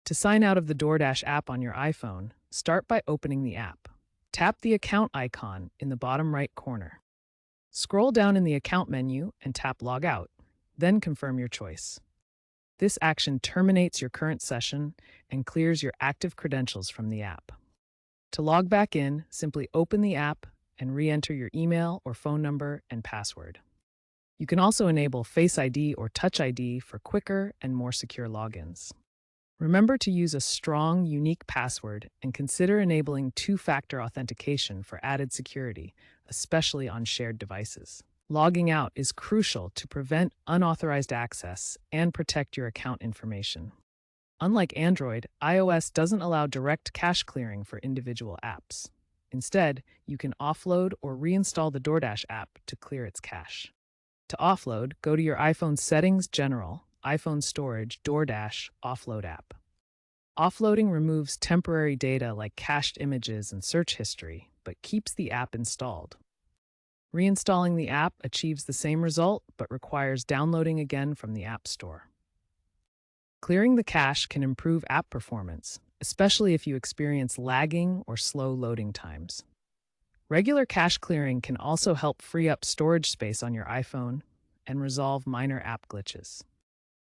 To sign out of the DoorDash app on your iPhone, start by opening the app. Tap the account icon in the bottom right corner. Scroll down in the account menu and tap Log Out, then confirm your choice. This action terminates your current session and clears your active credentials from the app. To log back in, simply open the app and re-enter your email or phone number and password. You can also enable Face ID or Touch ID for quicker and more secure logins. Remember to use a strong, unique password and consider enabling two-factor authentication for added security, especially on shared devices. Logging out is crucial to prevent unauthorized access and protect your account information. Unlike Android, iOS doesn't allow direct cache clearing for individual apps. Instead, you can offload or reinstall the DoorDash app to clear its cache. To offload, go to your iPhone Settings, General, iPhone Storage, DoorDash, Offload app. Offloading removes temporary data like cached images and search history, but keeps the app installed. Reinstalling the app achieves the same result, but requires downloading again from the App Store. Clearing the cache can improve app performance, especially if you experience lagging or slow loading times. Regular cache clearing can also help free up storage space on your iPhone and resolve minor app glitches.